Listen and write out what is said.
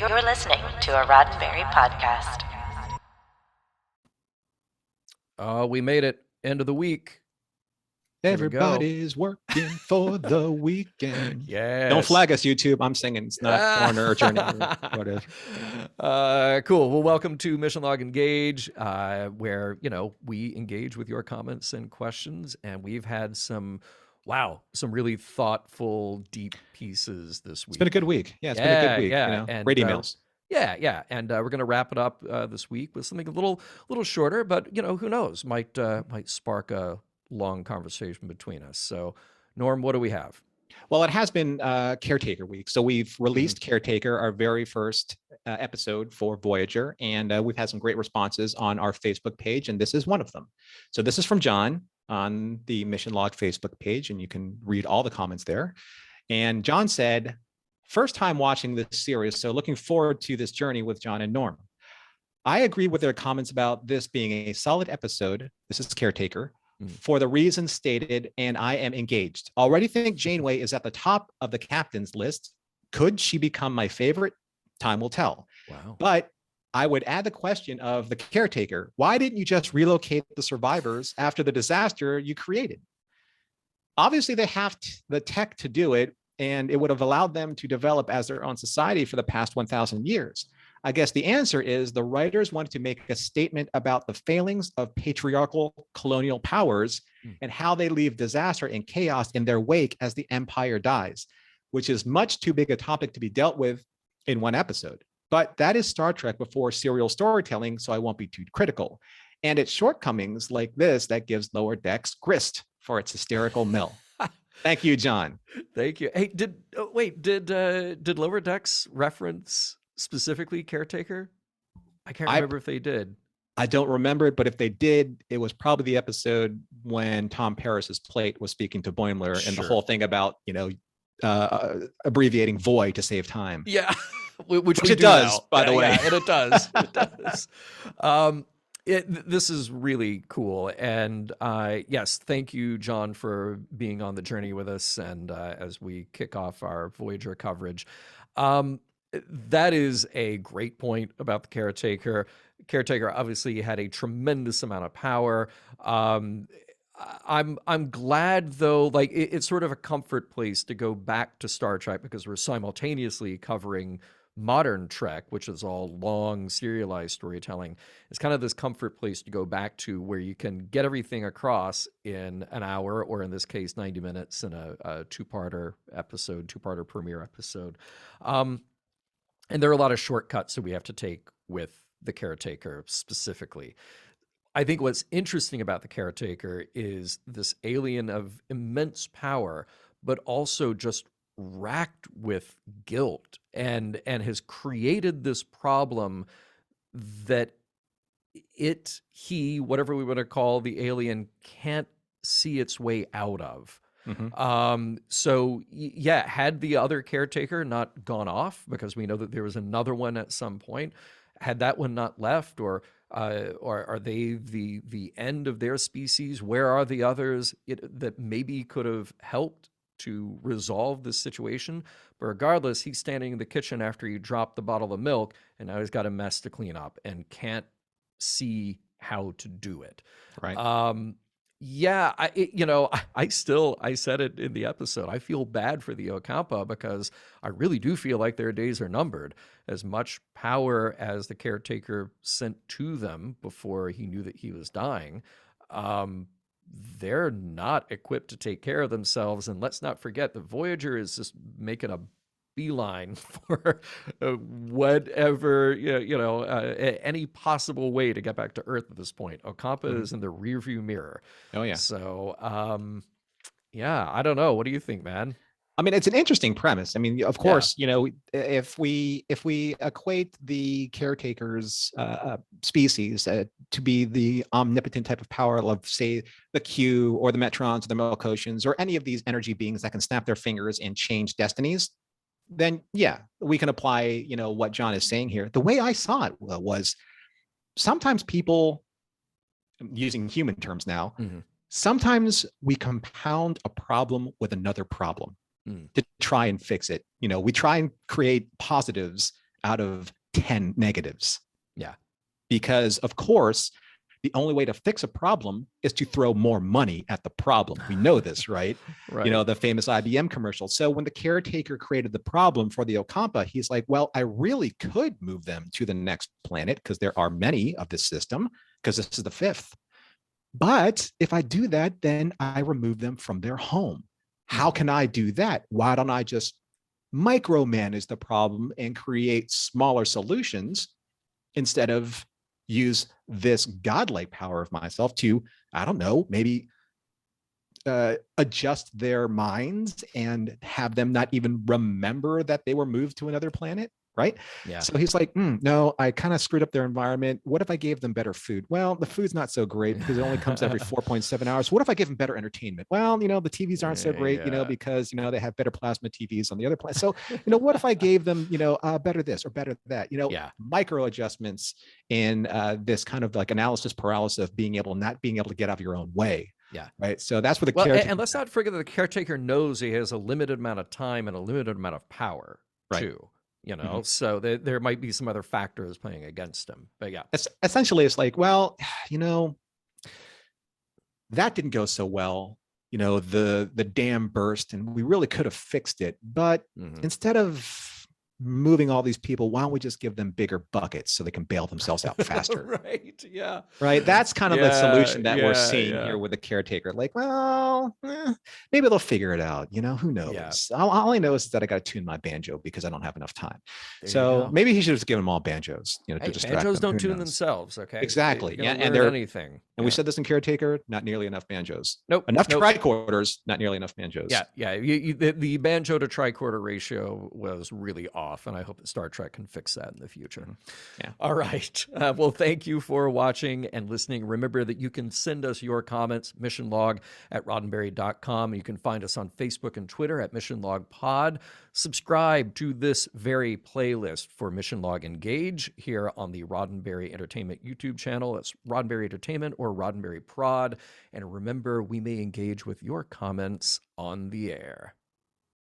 You're listening to a Roddenberry podcast. We made it. End of the week. Everybody's working for the weekend. Yes. Don't flag us, YouTube. I'm singing. It's not Foreigner or Journey or whatever. Cool. Well, welcome to Mission Log Engage, where, we engage with your comments and questions. And we've had some really thoughtful, deep pieces this week. It's been a good week. Yeah, it's been a good week. Yeah. And, great emails. Yeah. And we're going to wrap it up this week with something a little shorter, but, who knows? Might spark a long conversation between us. So, Norm, what do we have? Well, it has been Caretaker week. So we've released Caretaker, our very first episode for Voyager. And we've had some great responses on our Facebook page. And this is one of them. So this is from John on the Mission Log Facebook page. And you can read all the comments there. And John said, first time watching this series. So looking forward to this journey with John and Norm. I agree with their comments about this being a solid episode. This is Caretaker. For the reasons stated, and I am engaged. Already think Janeway is at the top of the captain's list. Could she become my favorite? Time will tell. Wow. But I would add the question of the Caretaker. Why didn't you just relocate the survivors after the disaster you created? Obviously, they have the tech to do it, and it would have allowed them to develop as their own society for the past 1,000 years. I guess the answer is the writers wanted to make a statement about the failings of patriarchal colonial powers and how they leave disaster and chaos in their wake as the empire dies, which is much too big a topic to be dealt with in one episode. But that is Star Trek before serial storytelling, so I won't be too critical. And it's shortcomings like this that gives Lower Decks grist for its hysterical mill. Thank you, John. Thank you. Hey, did Lower Decks reference specifically Caretaker? I can't remember if they did. I don't remember it, but if they did, it was probably the episode when Tom Paris's plate was speaking to Boimler and the whole thing about, abbreviating Voy to save time. Yeah, which it does, now. By the way. Yeah, and it does. It does. This is really cool. And yes, thank you, John, for being on the journey with us. And as we kick off our Voyager coverage, that is a great point about the Caretaker. Caretaker obviously had a tremendous amount of power. I'm glad though, like it's sort of a comfort place to go back to Star Trek because we're simultaneously covering modern Trek, which is all long serialized storytelling. It's kind of this comfort place to go back to where you can get everything across in an hour, or in this case, 90 minutes in a two-parter premiere episode. And there are a lot of shortcuts that we have to take with the Caretaker specifically. I think what's interesting about the Caretaker is this alien of immense power, but also just racked with guilt and has created this problem that whatever we want to call the alien, can't see its way out of. So yeah, had the other Caretaker not gone off, because we know that there was another one at some point, had that one not left, or are they the end of their species? Where are the others that maybe could have helped to resolve this situation? But regardless, he's standing in the kitchen after he dropped the bottle of milk, and now he's got a mess to clean up and can't see how to do it. Right. Yeah, I said it in the episode. I feel bad for the Ocampa because I really do feel like their days are numbered. As much power as the Caretaker sent to them before he knew that he was dying, they're not equipped to take care of themselves. And let's not forget that Voyager is just making a beeline for whatever, any possible way to get back to Earth at this point. Ocampa is in the rearview mirror. Oh, yeah. So, I don't know. What do you think, man? I mean, it's an interesting premise. I mean, of course, if we equate the Caretaker's species to be the omnipotent type of power of, say, the Q or the Metrons or the Melkotians or any of these energy beings that can snap their fingers and change destinies, then yeah, we can apply, what John is saying here. The way I saw it was sometimes people, using human terms now, sometimes we compound a problem with another problem to try and fix it. We try and create positives out of 10 negatives. Yeah. Because, of course, the only way to fix a problem is to throw more money at the problem. We know this, right? Right. You know, the famous IBM commercial. So when the caretaker created the problem for the Ocampa, he's like, well, I really could move them to the next planet because there are many of this system, because this is the fifth. But if I do that, then I remove them from their home. How can I do that? Why don't I just micromanage the problem and create smaller solutions instead of use this godlike power of myself to, I don't know, maybe adjust their minds and have them not even remember that they were moved to another planet, right? Yeah. So he's like, no, I kind of screwed up their environment. What if I gave them better food? Well, the food's not so great because it only comes every 4.7 hours. What if I give them better entertainment? Well, you know, the TVs aren't so great, you know, because, you know, they have better plasma TVs on the other planet. So, you know, what if I gave them, you know, better this or better that, you know, micro adjustments in this kind of like analysis paralysis of not being able to get out of your own way. Yeah. Right. So that's where the caretaker. And let's not forget that the caretaker knows he has a limited amount of time and a limited amount of power, too. You know, so there might be some other factors playing against him. But yeah, essentially, it's like, well, you know, that didn't go so well. You know, the dam burst, and we really could have fixed it. But instead of moving all these people, why don't we just give them bigger buckets so they can bail themselves out faster? Right. Yeah. Right. That's kind of the solution that we're seeing here with the caretaker. Like, well, maybe they'll figure it out. You know, who knows? Yeah. All I know is that I got to tune my banjo because I don't have enough time. So maybe he should just give them all banjos. You know, to distract banjos them. don't tune themselves. Okay. Exactly. And they're anything. And we said this in Caretaker, not nearly enough banjos. Nope. Enough tricorders, not nearly enough banjos. Yeah. Yeah. The banjo to tricorder ratio was really off, and I hope that Star Trek can fix that in the future. Yeah. All right. Well, thank you for watching and listening. Remember that you can send us your comments, missionlog@roddenberry.com. You can find us on Facebook and Twitter at missionlogpod. Subscribe to this very playlist for Mission Log Engage here on the Roddenberry Entertainment YouTube channel. It's Roddenberry Entertainment or Roddenberry Prod. And remember, we may engage with your comments on the air.